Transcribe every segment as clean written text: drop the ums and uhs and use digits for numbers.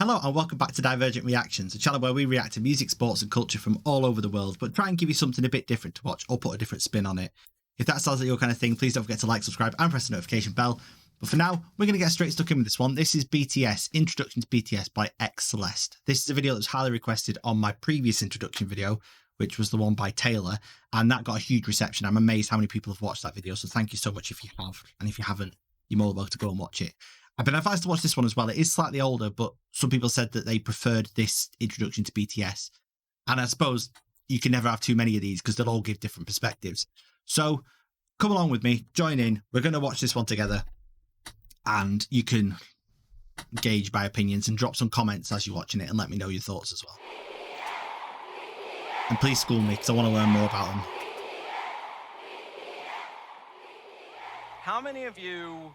Hello and welcome back to Divergent Reactions, a channel where we react to music, sports and culture from all over the world, but try and give you something a bit different to watch or put a different spin on it. If that sounds like your kind of thing, please don't forget to like, subscribe and press the notification bell. But for now, we're going to get straight stuck in with this one. This is BTS, Introduction to BTS by XCeleste. This is a video that was highly requested on my previous introduction video, which was the one by Taylor, and that got a huge reception. I'm amazed how many people have watched that video, so thank you so much if you have, and if you haven't, you're more than welcome to go and watch it. I've been advised to watch this one as well. It is slightly older, but some people said that they preferred this introduction to BTS. And I suppose you can never have too many of these because they'll all give different perspectives. So come along with me, join in. We're going to watch this one together. And you can gauge my opinions and drop some comments as you're watching it and let me know your thoughts as well. And please school me because I want to learn more about them. How many of you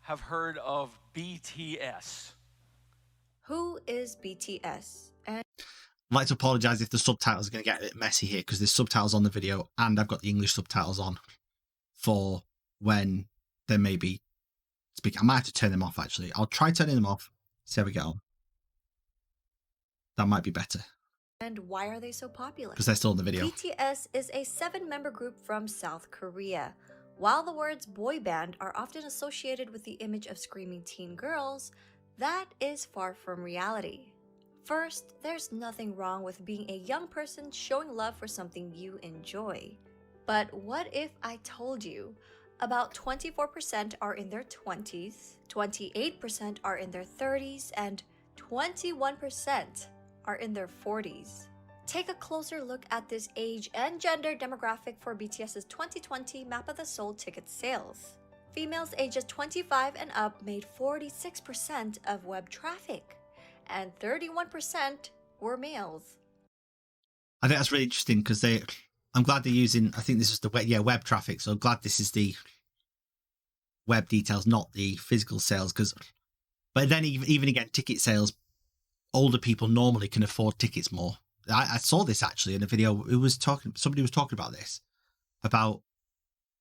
have heard of BTS? Who is BTS? And I'd like to apologise if the subtitles are going to get a bit messy here because there's subtitles on the video and I've got the English subtitles on for when there may be speaking. I might have to turn them off actually. I'll try turning them off, see how we get on. That might be better. And why are they so popular? Because they're still in the video. BTS is a 7-member group from South Korea. While the words boy band are often associated with the image of screaming teen girls, that is far from reality. First, there's nothing wrong with being a young person showing love for something you enjoy. But what if I told you about 24% are in their 20s, 28% are in their 30s, and 21% are in their 40s? Take a closer look at this age and gender demographic for BTS's 2020 Map of the Soul ticket sales. Females ages 25 and up made 46% of web traffic, and 31% were males. I think that's really interesting because I'm glad they're using, I think this is the web traffic, so I'm glad this is the web details, not the physical sales. But then even again, ticket sales, older people normally can afford tickets more. I saw this actually in a video. Somebody was talking about this, about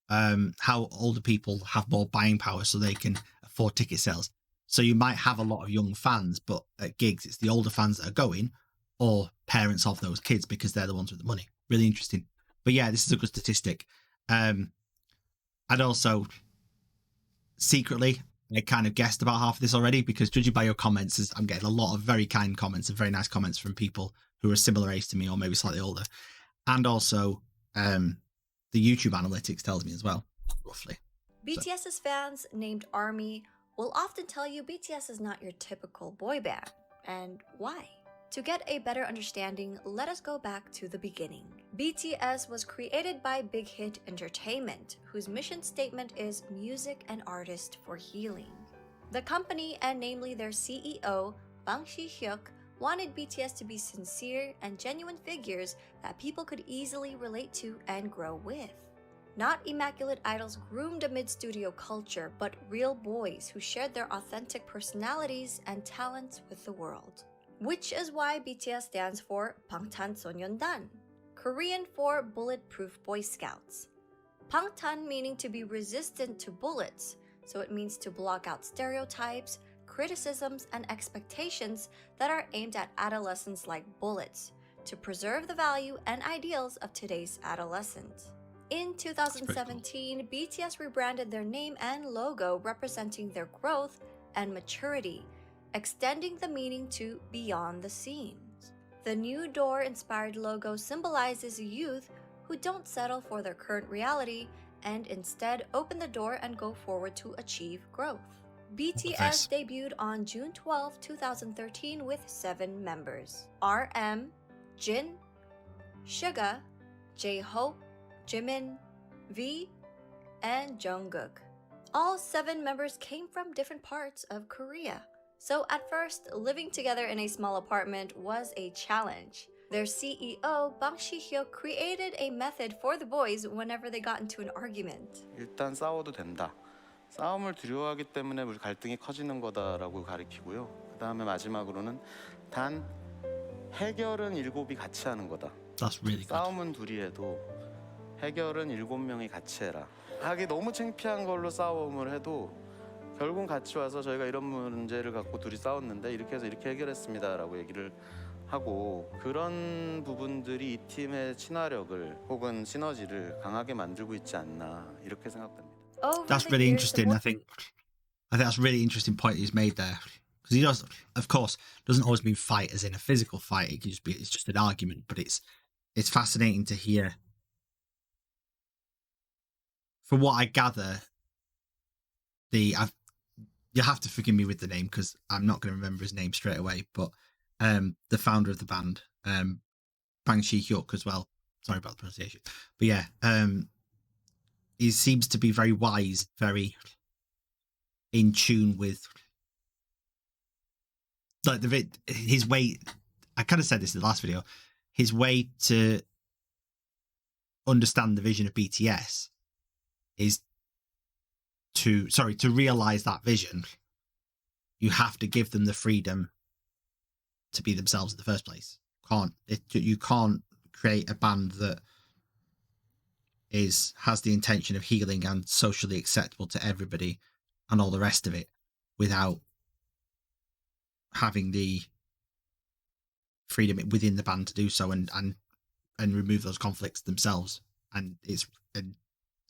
how older people have more buying power so they can afford ticket sales. So you might have a lot of young fans, but at gigs, it's the older fans that are going or parents of those kids because they're the ones with the money. Really interesting. But yeah, this is a good statistic. And also, secretly, I kind of guessed about half of this already because judging by your comments, I'm getting a lot of very kind comments and very nice comments from people who are similar age to me or maybe slightly older. And also, the YouTube analytics tells me as well, roughly. BTS's fans, named ARMY, will often tell you BTS is not your typical boy band. And why? To get a better understanding, let us go back to the beginning. BTS was created by Big Hit Entertainment, whose mission statement is music and artists for healing. The company, and namely their CEO, Bang Si-hyuk, wanted BTS to be sincere and genuine figures that people could easily relate to and grow with. Not immaculate idols groomed amid studio culture, but real boys who shared their authentic personalities and talents with the world. Which is why BTS stands for Bangtanso년단, Korean for Bulletproof Boy Scouts. Bangtan meaning to be resistant to bullets, so it means to block out stereotypes, criticisms, and expectations that are aimed at adolescents like bullets, to preserve the value and ideals of today's adolescents. In 2017, BTS rebranded their name and logo representing their growth and maturity, extending the meaning to beyond the scenes. The new door-inspired logo symbolizes youth who don't settle for their current reality and instead open the door and go forward to achieve growth. BTS debuted on June 12, 2013 with 7 members: RM, Jin, Suga, J-Hope, Jimin, V, and Jungkook. All 7 members came from different parts of Korea. So at first, living together in a small apartment was a challenge. Their CEO, Bang Si-hyuk, created a method for the boys whenever they got into an argument. 일단 싸워도 된다. 싸움을 두려워하기 때문에 우리 갈등이 커지는 거다라고 가리키고요. 그다음에 마지막으로는 단 해결은 7이 같이 하는 거다. That's really good. 싸움은 둘이 해도 해결은 7명이 같이 해라. 하기 너무 창피한 걸로 싸움을 해도 결국은 같이 와서 저희가 이런 문제를 갖고 둘이 싸웠는데 이렇게 해서 이렇게 해결했습니다라고 얘기를 하고 그런 부분들이 이 팀의 친화력을 혹은 시너지를 강하게 만들고 있지 않나 이렇게 생각됩니다. That's really interesting. I think that's a really interesting point he's made there, because he does, of course, doesn't always mean fight as in a physical fight. It can just be, it's just an argument, but it's fascinating to hear. From what I gather, you have to forgive me with the name because I'm not going to remember his name straight away, but the founder of the band, Bang Shi-hyuk as well. Sorry about the pronunciation, but yeah, he seems to be very wise, very in tune with like his way. I kind of said this in the last video. His way to understand the vision of BTS is to realize that vision. You have to give them the freedom to be themselves in the first place. You can't create a band that has the intention of healing and socially acceptable to everybody and all the rest of it without having the freedom within the band to do so and remove those conflicts themselves. And it's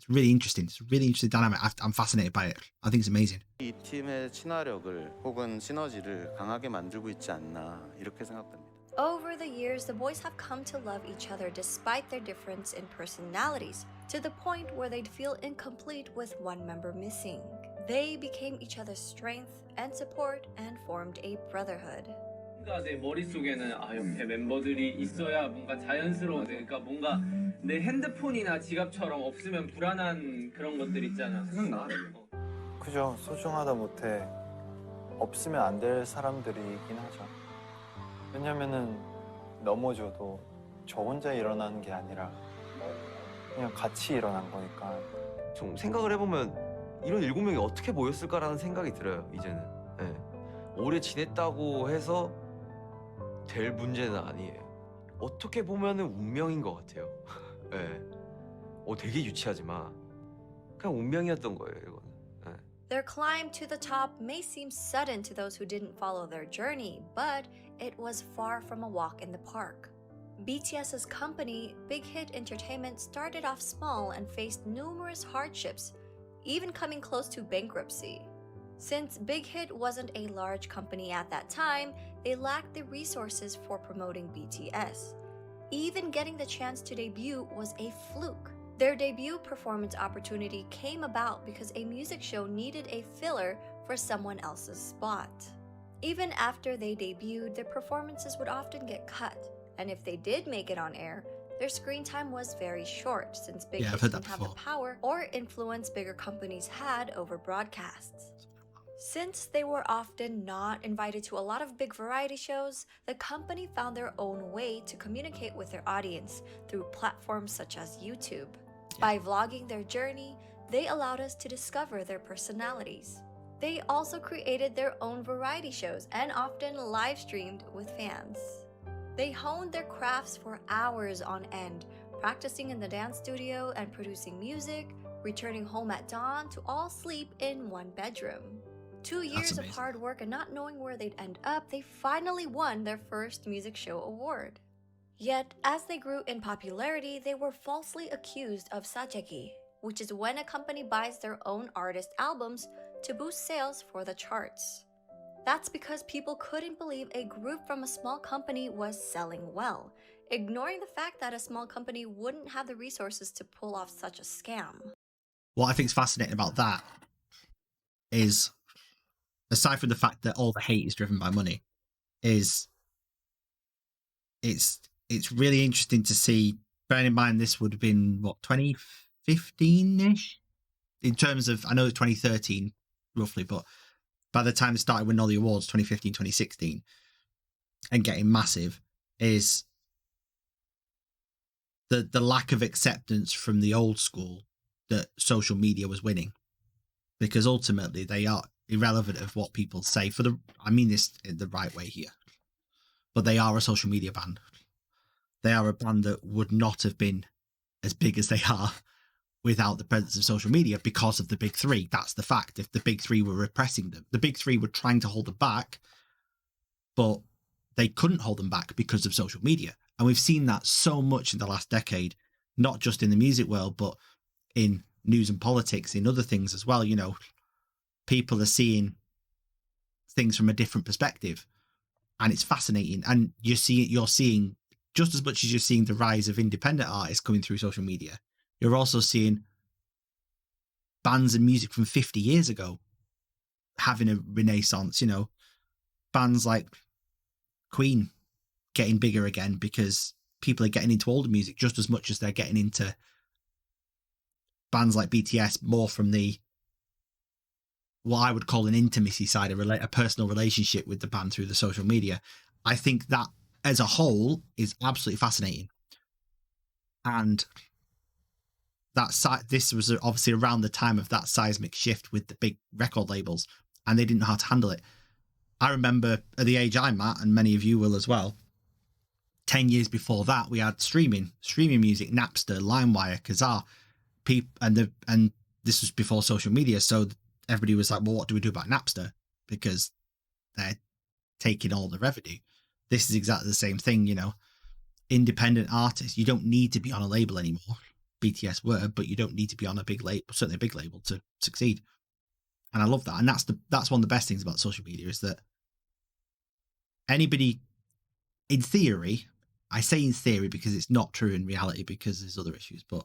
really interesting. It's a really interesting dynamic. I'm fascinated by it. I think it's amazing. 이 팀의 친화력을 혹은 시너지를 강하게 만들고 있지 않나 이렇게 생각됩니다. Over the years, the boys have come to love each other despite their difference in personalities, to the point where they'd feel incomplete with one member missing. They became each other's strength and support and formed a brotherhood. 내 머릿속에는 옆에 멤버들이 있어야 뭔가 자연스러운 그러니까 뭔가 내 핸드폰이나 지갑처럼 없으면 불안한 그런 것들 있잖아. 생각나. 그죠. 소중하다 못해 없으면 안 될 사람들이긴 하죠. 왜냐면은 넘어져도 저 혼자 일어나는 게 아니라 그냥 같이 일어난 거니까. 좀 생각을 해보면 이런 7명이 어떻게 모였을까라는 생각이 들어요. 이제는. 네. 오래 지냈다고 해서 될 문제는 아니에요. 어떻게 보면은 운명인 것 같아요. 네. 되게 유치하지만 그냥 운명이었던 거예요, 이거는. 네. Their climb to the top may seem sudden to those who didn't follow their journey, but it was far from a walk in the park. BTS's company, Big Hit Entertainment, started off small and faced numerous hardships, even coming close to bankruptcy. Since Big Hit wasn't a large company at that time, they lacked the resources for promoting BTS. Even getting the chance to debut was a fluke. Their debut performance opportunity came about because a music show needed a filler for someone else's spot. Even after they debuted, their performances would often get cut, and if they did make it on air, their screen time was very short since Big Hit didn't have the power or influence bigger companies had over broadcasts. Since they were often not invited to a lot of big variety shows, the company found their own way to communicate with their audience through platforms such as YouTube. By vlogging their journey, they allowed us to discover their personalities. They also created their own variety shows and often live streamed with fans. They honed their crafts for hours on end, practicing in the dance studio and producing music, returning home at dawn to all sleep in one bedroom. 2 years of hard work and not knowing where they'd end up, they finally won their first music show award. Yet, as they grew in popularity, they were falsely accused of sajegi, which is when a company buys their own artist albums to boost sales for the charts. That's because people couldn't believe a group from a small company was selling well, ignoring the fact that a small company wouldn't have the resources to pull off such a scam. What I think is fascinating about that is, aside from the fact that all the hate is driven by money, is it's really interesting to see, bearing in mind this would have been, what, 2015-ish? In terms of, I know it's 2013, roughly, but by the time they started winning all the awards, 2015, 2016, and getting massive, is the lack of acceptance from the old school that social media was winning. Because ultimately they are irrelevant of what people say. I mean this in the right way here, but they are a social media band. They are a band that would not have been as big as they are without the presence of social media because of the big three. That's the fact. If the big three were repressing them, the big three were trying to hold them back, but they couldn't hold them back because of social media. And we've seen that so much in the last decade, not just in the music world, but in news and politics, in other things as well. You know, people are seeing things from a different perspective, and it's fascinating. And you're seeing just as much as you're seeing the rise of independent artists coming through social media, you're also seeing bands and music from 50 years ago having a renaissance. You know, bands like Queen getting bigger again because people are getting into older music just as much as they're getting into bands like BTS more from the, what I would call an intimacy side, a personal relationship with the band through the social media. I think that as a whole is absolutely fascinating. And this was obviously around the time of that seismic shift with the big record labels, and they didn't know how to handle it. I remember at the age I'm at, and many of you will as well, 10 years before that, we had streaming music, Napster, LimeWire, Kazaa, and this was before social media. So everybody was like, well, what do we do about Napster? Because they're taking all the revenue. This is exactly the same thing, you know. Independent artists, you don't need to be on a label anymore. BTS were, but you don't need to be on a big label, certainly a big label, to succeed. And I love that. And that's one of the best things about social media, is that anybody, in theory, I say in theory because it's not true in reality because there's other issues, but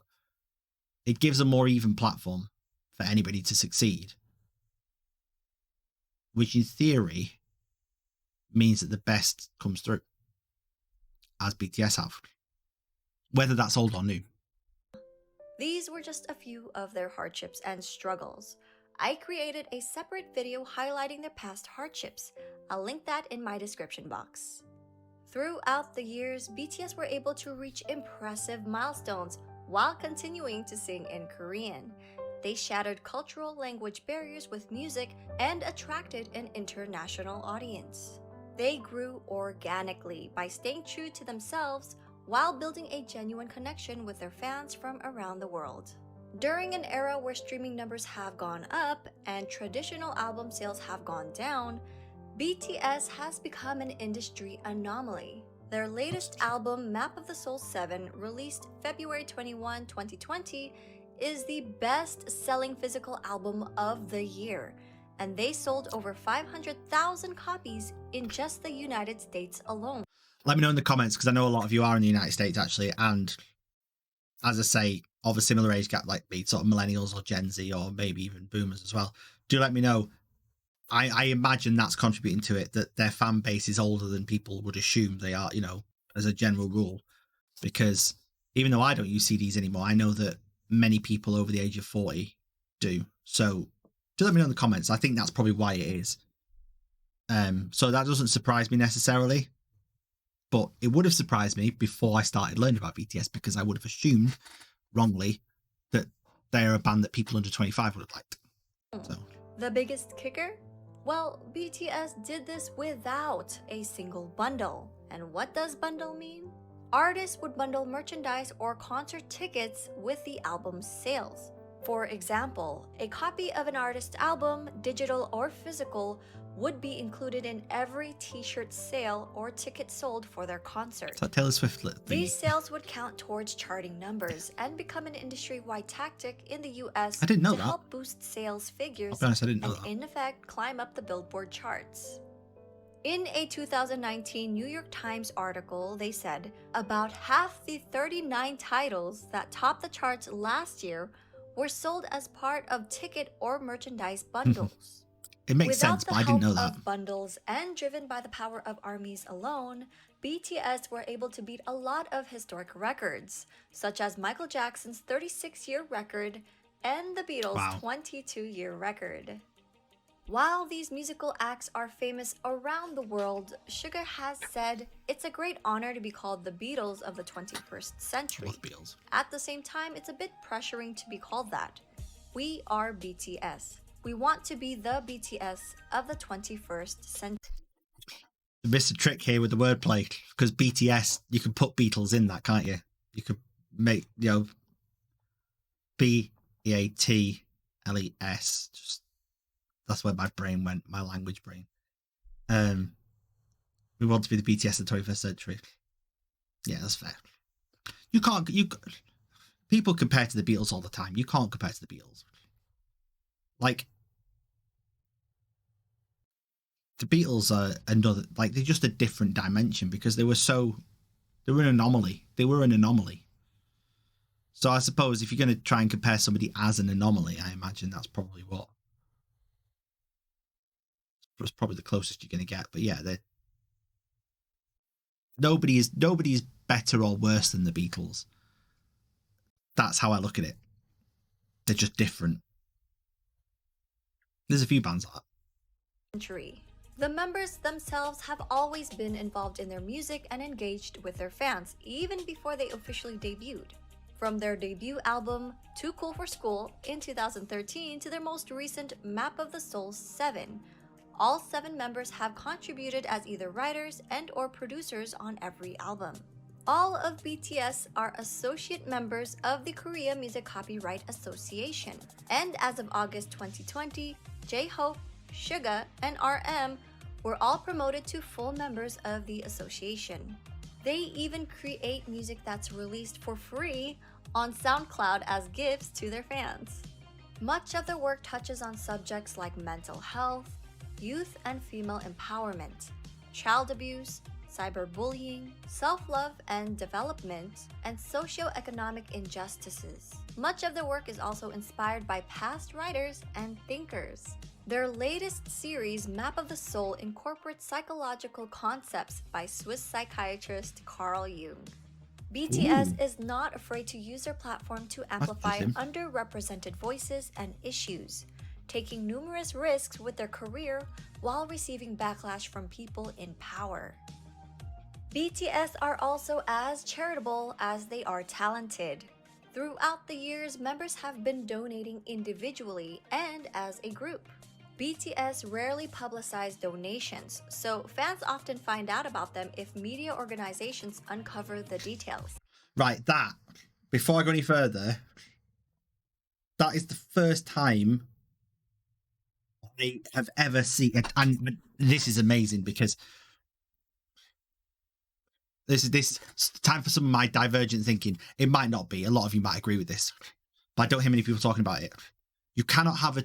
it gives a more even platform for anybody to succeed, which in theory means that the best comes through, as BTS have, whether that's old or new. These were just a few of their hardships and struggles. I created a separate video highlighting their past hardships. I'll link that in my description box. Throughout the years, BTS were able to reach impressive milestones while continuing to sing in Korean. They shattered cultural language barriers with music and attracted an international audience. They grew organically by staying true to themselves while building a genuine connection with their fans from around the world. During an era where streaming numbers have gone up and traditional album sales have gone down, BTS has become an industry anomaly. Their latest album, Map of the Soul 7, released February 21, 2020, is the best-selling physical album of the year, and they sold over 500,000 copies in just the United States alone. Let me know in the comments, because I know a lot of you are in the United States, actually, and as I say, of a similar age gap like me, sort of millennials or Gen Z or maybe even boomers as well. Do let me know. I imagine that's contributing to it, that their fan base is older than people would assume they are, you know, as a general rule. Because even though I don't use CDs anymore, I know that many people over the age of 40 do. So do let me know in the comments. I think that's probably why it is. So that doesn't surprise me necessarily. But it would have surprised me before I started learning about BTS, because I would have assumed wrongly that they're a band that people under 25 would have liked. So. The biggest kicker? Well, BTS did this without a single bundle. And what does bundle mean? Artists would bundle merchandise or concert tickets with the album's sales. For example, a copy of an artist's album, digital or physical, would be included in every t-shirt sale or ticket sold for their concert. It's like Taylor Swift thing. These sales would count towards charting numbers and become an industry-wide tactic in the US I didn't know to that. help boost sales figures I'll be honest, I didn't know and that. in effect climb up the Billboard charts. In a 2019 New York Times article, they said about half the 39 titles that topped the charts last year were sold as part of ticket or merchandise bundles. It makes sense, but I didn't know Without the that. help of bundles and driven by the power of armies alone, BTS were able to beat a lot of historic records, such as Michael Jackson's 36-year record and the Beatles' Wow. 22-year record. While these musical acts are famous around the world, Sugar has said it's a great honor to be called the Beatles of the 21st century. Love Beatles. At the same time, it's a bit pressuring to be called that. We are BTS. We want to be the BTS of the 21st century. You missed a trick here with the wordplay, because BTS, you can put Beatles in that, can't you? You could make, you know, BEATLES. Just that's where my brain went, my language brain. We want to be the BTS of the 21st century. Yeah, that's fair. People compare to the Beatles all the time. You can't compare to the Beatles. Like, the Beatles are they're just a different dimension because they were an anomaly. They were an anomaly. So I suppose if you're going to try and compare somebody as an anomaly, I imagine that's probably the closest you're going to get. But yeah, nobody is better or worse than the Beatles. That's how I look at it. They're just different. There's a few bands like that. The members themselves have always been involved in their music and engaged with their fans, even before they officially debuted. From their debut album, Too Cool for School, in 2013 to their most recent Map of the Soul 7, all 7 members have contributed as either writers and/or producers on every album. All of BTS are associate members of the Korea Music Copyright Association, and as of August 2020, J-Hope, Suga, and RM were all promoted to full members of the association. They even create music that's released for free on SoundCloud as gifts to their fans. Much of their work touches on subjects like mental health, youth and female empowerment, child abuse, cyberbullying, self-love and development, and socio-economic injustices. Much of their work is also inspired by past writers and thinkers. Their latest series, Map of the Soul, incorporates psychological concepts by Swiss psychiatrist Carl Jung. BTS is not afraid to use their platform to amplify underrepresented voices and issues, taking numerous risks with their career while receiving backlash from people in power. BTS are also as charitable as they are talented. Throughout the years, members have been donating individually and as a group. BTS rarely publicize donations, so fans often find out about them if media organizations uncover the details. Right, before I go any further, that is the first time I have ever seen it, and this is amazing because this is time for some of my divergent thinking. It might not be. A lot of you might agree with this, but I don't hear many people talking about it. You cannot have a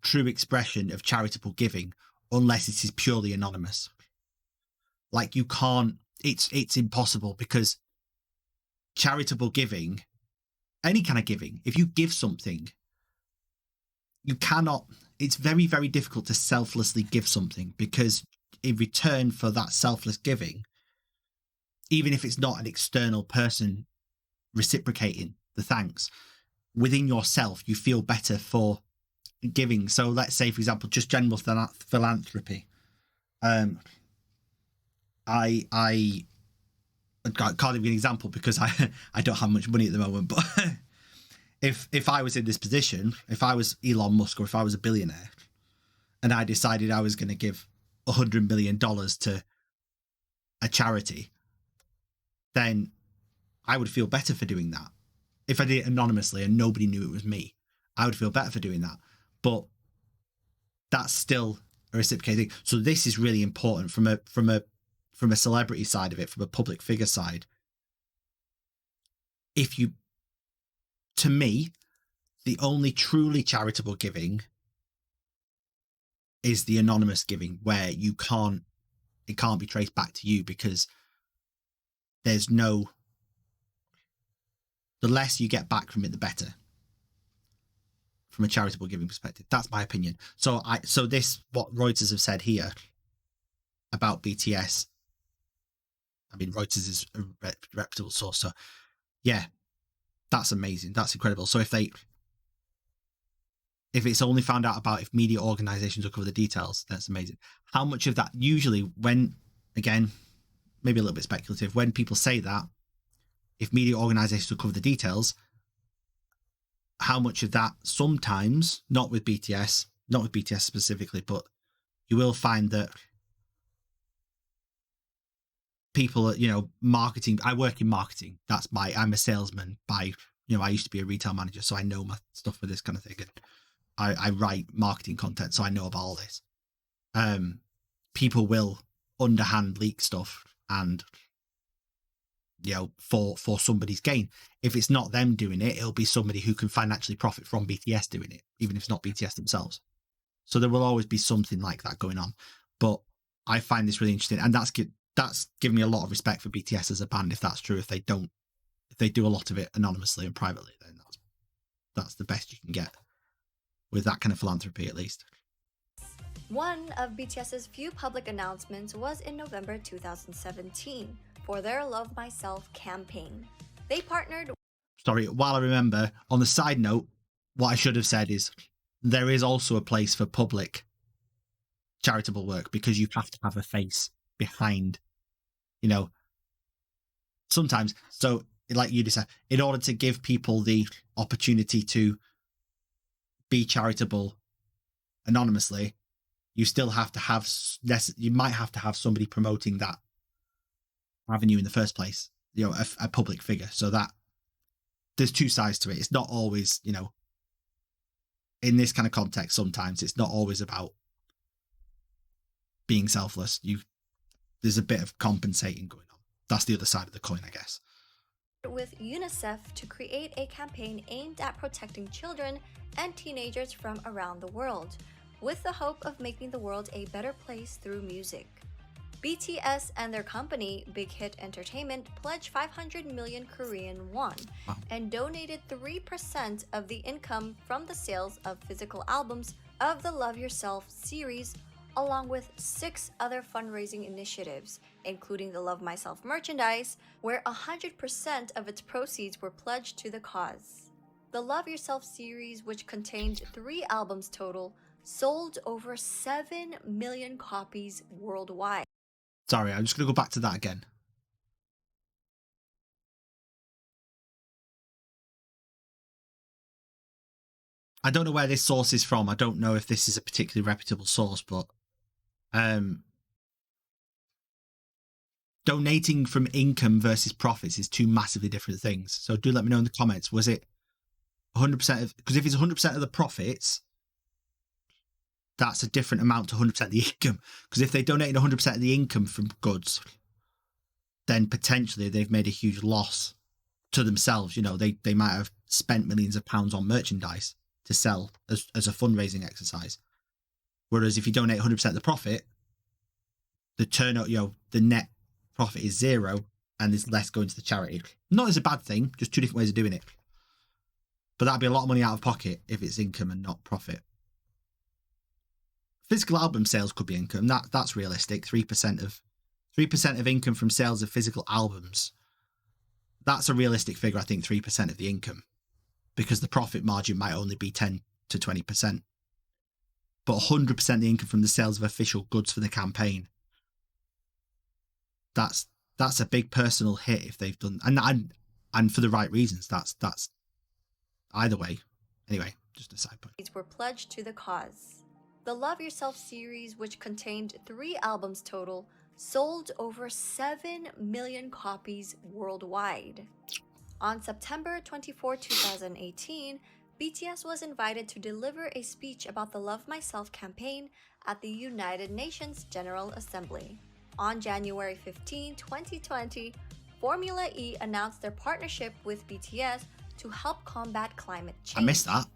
true expression of charitable giving unless it is purely anonymous. Like, you can't. It's impossible, because charitable giving, any kind of giving, if you give something, you cannot. It's very, very difficult to selflessly give something, because in return for that selfless giving, even if it's not an external person reciprocating the thanks, within yourself you feel better for giving. So let's say, for example, just general philanthropy. I can't give you an example because I don't have much money at the moment, but if I was in this position, if I was Elon Musk, or if I was a billionaire and I decided I was going to give $100 million to a charity, then I would feel better for doing that. If I did it anonymously and nobody knew it was me, I would feel better for doing that. But that's still a reciprocating. So this is really important from a celebrity side of it, from a public figure side. To me, the only truly charitable giving is the anonymous giving, where it can't be traced back to you, because the less you get back from it, the better. From a charitable giving perspective, that's my opinion. So this, what Reuters have said here about BTS, I mean, Reuters is a reputable source, so yeah, that's amazing. That's incredible. So if it's only found out about if media organizations will cover the details, that's amazing. How much of that, usually when, again, maybe a little bit speculative, when people say that, if media organizations will cover the details, how much of that, sometimes, not with BTS specifically, but you will find that people, marketing, I work in marketing. I'm a salesman by you know, I used to be a retail manager, so I know my stuff for this kind of thing. And I write marketing content, so I know about all this. People will underhand leak stuff and, you know, for somebody's gain. If it's not them doing it, it'll be somebody who can financially profit from BTS doing it, even if it's not BTS themselves. So there will always be something like that going on. But I find this really interesting, and that's given me a lot of respect for BTS as a band. If that's true, if they do a lot of it anonymously and privately, then that's the best you can get with that kind of philanthropy, at least. One of BTS's few public announcements was in November 2017 for their Love Myself campaign. They partnered... Sorry, while I remember, on the side note, what I should have said is there is also a place for public charitable work, because you have to have a face behind, you know, sometimes. So like you just said, in order to give people the opportunity to be charitable anonymously, you still have to have, you might have to have somebody promoting that avenue in the first place, you know, a public figure. So that there's two sides to it. It's not always, you know, in this kind of context, sometimes it's not always about being selfless. There's a bit of compensating going on. That's the other side of the coin, I guess. With UNICEF to create a campaign aimed at protecting children and teenagers from around the world, with the hope of making the world a better place through music. BTS and their company, Big Hit Entertainment, pledged 500 million Korean won and donated 3% of the income from the sales of physical albums of the Love Yourself series, along with 6 other fundraising initiatives, including the Love Myself merchandise, where 100% of its proceeds were pledged to the cause. The Love Yourself series, which contained 3 albums total, sold over 7 million copies worldwide. Sorry, I'm just going to go back to that again. I don't know where this source is from. I don't know if this is a particularly reputable source, but donating from income versus profits is 2 massively different things. So do let me know in the comments. Was it 100% of, because if it's 100% of the profits, that's a different amount to 100% of the income. Because if they donated 100% of the income from goods, then potentially they've made a huge loss to themselves. You know, they might have spent millions of pounds on merchandise to sell as a fundraising exercise. Whereas if you donate 100% of the profit, the turnout, you know, the net profit is 0 and there's less going to the charity. Not as a bad thing, just 2 different ways of doing it. But that'd be a lot of money out of pocket if it's income and not profit. Physical album sales could be income. That's realistic. 3% of income from sales of physical albums. That's a realistic figure, I think, 3% of the income. Because the profit margin might only be 10 to 20%. But 100% of the income from the sales of official goods for the campaign. That's a big personal hit if they've done, and for the right reasons. That's either way. Anyway, just a side point. These were pledged to the cause. The Love Yourself series, which contained 3 albums total, sold over 7 million copies worldwide. On September 24, 2018, BTS was invited to deliver a speech about the Love Myself campaign at the United Nations General Assembly. On January 15, 2020, Formula E announced their partnership with BTS to help combat climate change. I missed that.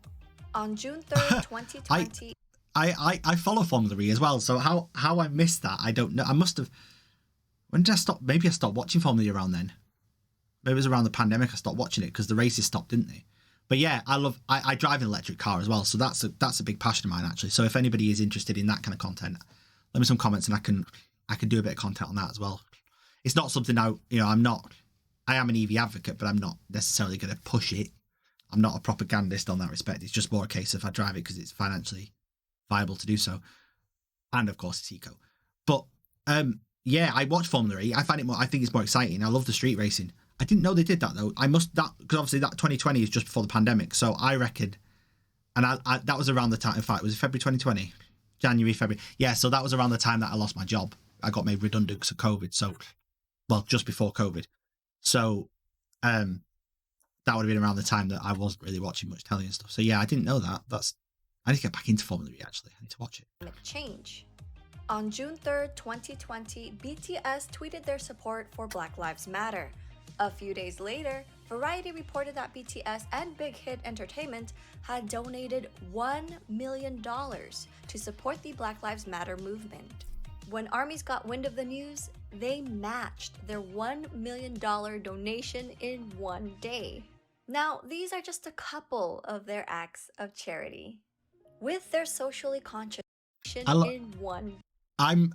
On June 3rd, 2020... I follow Formula E as well, so how I missed that, I don't know. I must have... When did I stop? Maybe I stopped watching Formula E around then. Maybe it was around the pandemic I stopped watching it, because the races stopped, didn't they? But yeah, I drive an electric car as well, so that's a big passion of mine, actually. So if anybody is interested in that kind of content, let me some comments and I can do a bit of content on that as well. It's not something I am an EV advocate, but I'm not necessarily going to push it. I'm not a propagandist on that respect. It's just more a case of I drive it because it's financially viable to do so. And of course it's eco. But yeah, I watch Formula E. I think it's more exciting. I love the street racing. I didn't know they did that though. Because obviously that 2020 is just before the pandemic. So I reckon, and I that was around the time, in fact, was it February 2020? January, February. Yeah, so that was around the time that I lost my job. I got made redundant because of COVID. So, well, just before COVID. So, that would have been around the time that I wasn't really watching much telly and stuff. So yeah, I didn't know that. I need to get back into Formula E actually. I need to watch it. change. On June 3rd, 2020, BTS tweeted their support for Black Lives Matter. A few days later, Variety reported that BTS and Big Hit Entertainment had donated $1 million to support the Black Lives Matter movement. When ARMYs got wind of the news, they matched their $1 million donation in one day. Now, these are just a couple of their acts of charity. With their socially conscious in one. I'm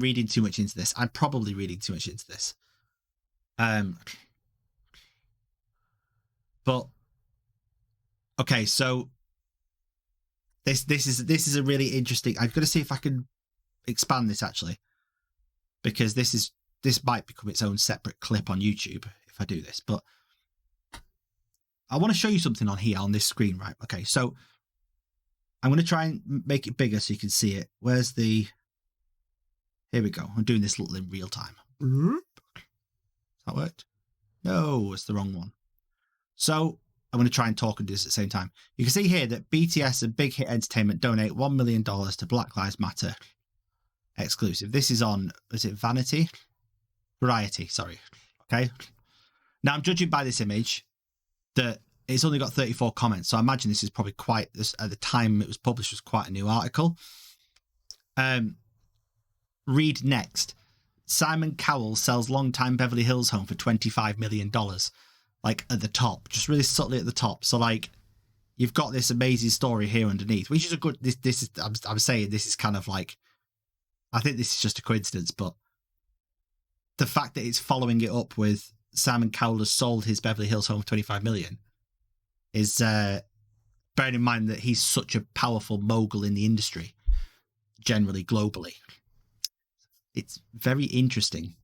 reading too much into this. I'm probably reading too much into this. But okay, so this is a really interesting. I've got to see if I can expand this actually, because this might become its own separate clip on YouTube if I do this. But I want to show you something on here on this screen, right? Okay, so I'm going to try and make it bigger so you can see it. Where's the? Here we go. I'm doing this little in real time. That worked? No, it's the wrong one. So I'm going to try and talk and do this at the same time. You can see here that BTS and Big Hit Entertainment donate $1 million to Black Lives Matter exclusive. This is on, is it Vanity? Variety, sorry. Okay. Now I'm judging by this image that it's only got 34 comments. So I imagine this is probably quite, at the time it was published, was quite a new article. Read next. Simon Cowell sells longtime Beverly Hills home for $25 million. Like at the top, just really subtly at the top. So like, you've got this amazing story here underneath, which is a good, this is, I'm saying this is kind of like, I think this is just a coincidence, but the fact that it's following it up with Simon Cowell has sold his Beverly Hills home for 25 million is, bearing in mind that he's such a powerful mogul in the industry, generally globally. It's very interesting.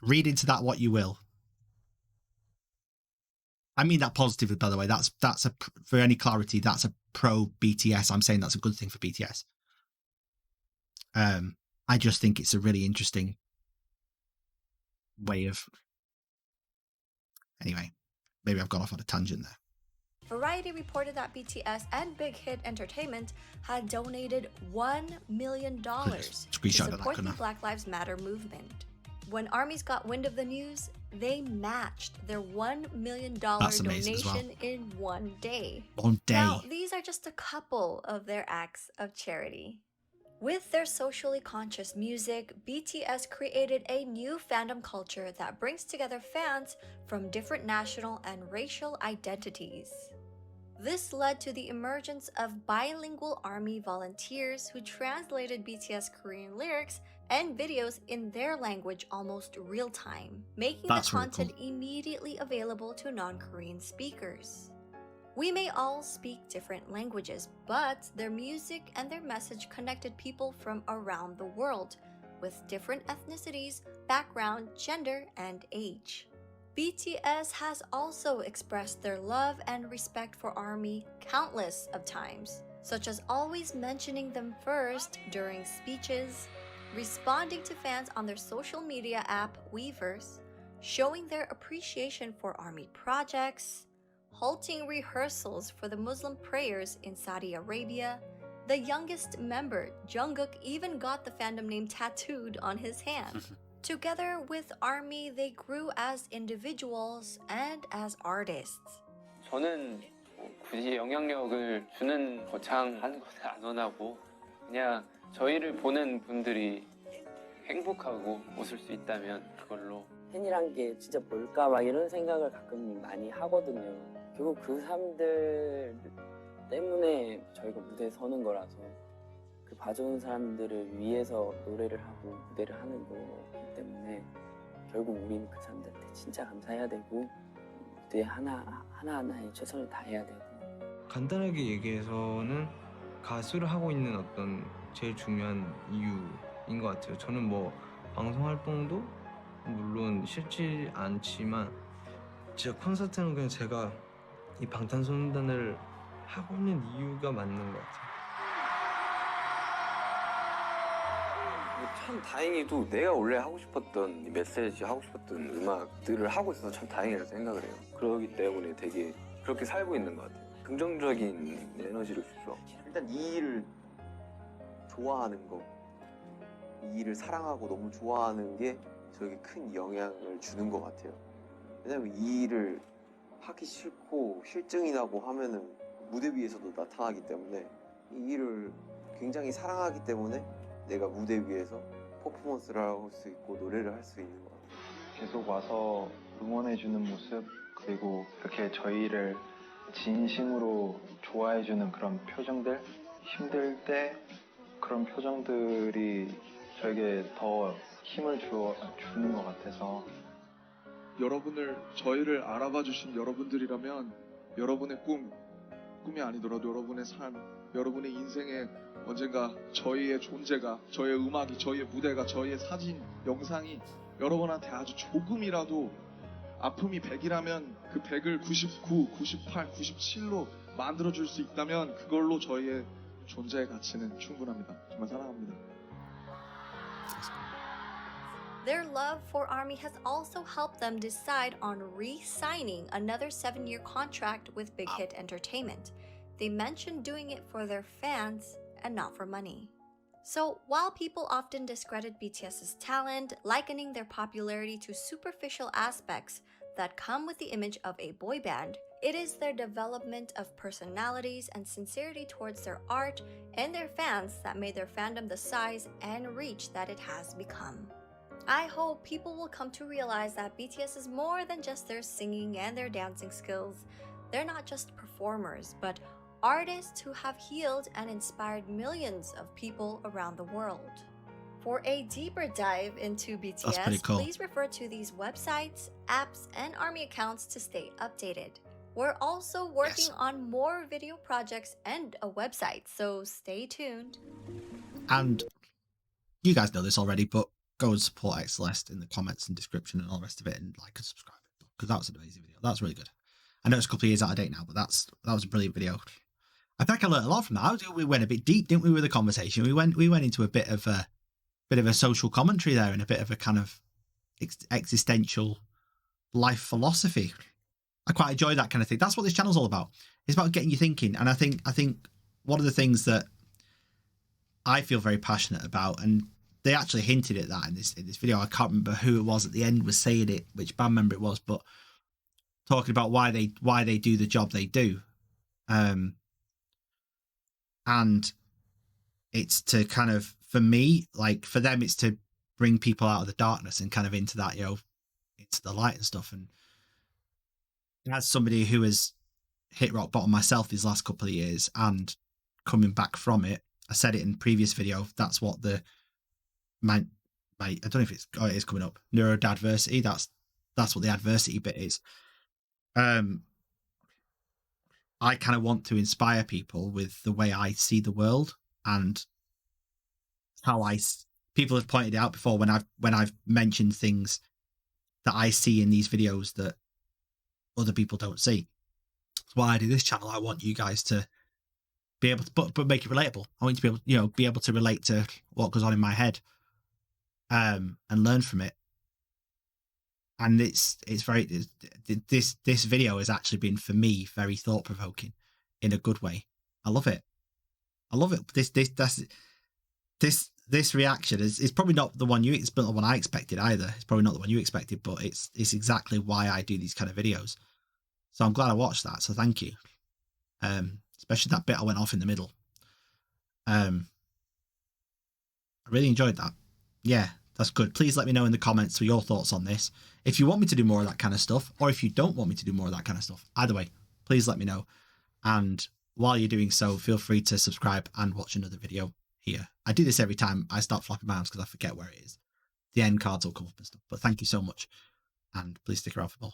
Read into that what you will. I mean that positively, by the way. That's a, for any clarity, that's a pro BTS. I'm saying that's a good thing for BTS. I just think it's a really interesting way of. Anyway, maybe I've gone off on a tangent there. Variety reported that BTS and Big Hit Entertainment had donated $1 million to support the Black Lives Matter movement. When ARMYs got wind of the news, they matched their $1 million donation in one day. Now, these are just a couple of their acts of charity. With their socially conscious music, BTS created a new fandom culture that brings together fans from different national and racial identities. This led to the emergence of bilingual ARMY volunteers who translated BTS Korean lyrics and videos in their language almost real time, making the content immediately available to non-Korean speakers. We may all speak different languages, but their music and their message connected people from around the world with different ethnicities, background, gender, and age. BTS has also expressed their love and respect for ARMY countless of times, such as always mentioning them first during speeches, responding to fans on their social media app Weverse, showing their appreciation for ARMY projects, halting rehearsals for the Muslim prayers in Saudi Arabia. The youngest member, Jungkook, even got the fandom name tattooed on his hand. Together with ARMY, they grew as individuals and as artists. 저는 굳이 영향력을 주는 거창한 것을 안 원하고 그냥 저희를 보는 분들이 행복하고 웃을 수 있다면 그걸로. 팬이란 게 진짜 뭘까 막 이런 생각을 가끔 많이 하거든요. 결국 그 사람들 때문에 저희가 무대에 서는 거라서 그 봐주는 사람들을 위해서 노래를 하고 무대를 하는 거기 때문에 결국 우리는 그 사람들한테 진짜 감사해야 되고 무대 하나하나에 최선을 다해야 되고. 간단하게 얘기해서는 가수를 하고 있는 어떤 제일 중요한 이유인 것 같아요. 저는 뭐 방송 활동도 물론 싫지 않지만 진짜 콘서트는 그냥 제가 이 방탄소년단을 하고 있는 이유가 맞는 것 같아요. 참 다행히도 내가 원래 하고 싶었던 이 메시지 하고 싶었던 음악들을 하고 있어서 참 다행이라고 생각을 해요. 그러기 때문에 되게 그렇게 살고 있는 것 같아요. 긍정적인 에너지를 주죠. 일단 이 일을 좋아하는 거, 이 일을 사랑하고 너무 좋아하는 게 저에게 큰 영향을 주는 것 같아요. 왜냐면 이 일을 하기 싫고 실증이 나고 하면은 무대 위에서도 나타나기 때문에 이 일을 굉장히 사랑하기 때문에 내가 무대 위에서 퍼포먼스를 할 수 있고 노래를 할 수 있는 것 같아요. 계속 와서 응원해주는 모습, 그리고 이렇게 저희를 진심으로 좋아해주는 그런 표정들, 힘들 때 그런 표정들이 저에게 더 힘을 주는 것 같아서 저희를 알아봐 주신 여러분들이라면 여러분의 꿈이 아니더라도 여러분의 삶, 여러분의 인생에 언젠가 저희의 존재가, 저희의 음악이, 저희의 무대가, 저희의 사진, 영상이 여러분한테 아주 조금이라도 아픔이 100이라면 그 100을 99, 98, 97로 만들어줄 수 있다면 그걸로 저희의 존재의 가치는 충분합니다. 정말 사랑합니다. Their love for ARMY has also helped them decide on re-signing another 7-year contract with Big Hit Entertainment. They mentioned doing it for their fans and not for money. So while people often discredit BTS's talent, likening their popularity to superficial aspects that come with the image of a boy band, it is their development of personalities and sincerity towards their art and their fans that made their fandom the size and reach that it has become. I hope people will come to realize that BTS is more than just their singing and their dancing skills. They're not just performers, but artists who have healed and inspired millions of people around the world. For a deeper dive into BTS, cool. Please refer to these websites, apps, and ARMY accounts to stay updated. We're also working on more video projects and a website, so stay tuned. And you guys know this already, but go and support XCeleste in the comments and description and all the rest of it, and like and subscribe, because that was an amazing video. That's really good. I know it's a couple of years out of date now, but that was a brilliant video. I think I learned a lot from that. We went a bit deep, didn't we, with the conversation? We went into a bit of a social commentary there, and a bit of a kind of existential life philosophy. I quite enjoy that kind of thing. That's what this channel's all about. It's about getting you thinking. And I think one of the things that I feel very passionate about, and they actually hinted at that in this video. I can't remember who it was at the end was saying it, which band member it was, but talking about why they do the job they do. And it's to kind of, for me, like for them, it's to bring people out of the darkness and kind of into that, into the light and stuff. And as somebody who has hit rock bottom myself these last couple of years and coming back from it, I said it in previous video, that's what I don't know if it is coming up, neurodiversity, that's what the adversity bit is. I kind of want to inspire people with the way I see the world, and how people have pointed it out before when I've mentioned things that I see in these videos that other people don't see. That's why I do this channel. I want you guys to be able to, but make it relatable. I want you to be able, be able to relate to what goes on in my head, and learn from it. And it's very, this video has actually been, for me, very thought provoking in a good way. I love it. This reaction is probably not the one it's not the one I expected either. It's probably not the one you expected, but it's exactly why I do these kind of videos. So I'm glad I watched that. So thank you. Especially that bit I went off in the middle. I really enjoyed that. Yeah, that's good. Please let me know in the comments your thoughts on this. If you want me to do more of that kind of stuff, or if you don't want me to do more of that kind of stuff, either way, please let me know. And while you're doing so, feel free to subscribe and watch another video here. I do this every time I start flapping my arms because I forget where it is. The end cards will come up and stuff. But thank you so much. And please stick around for more.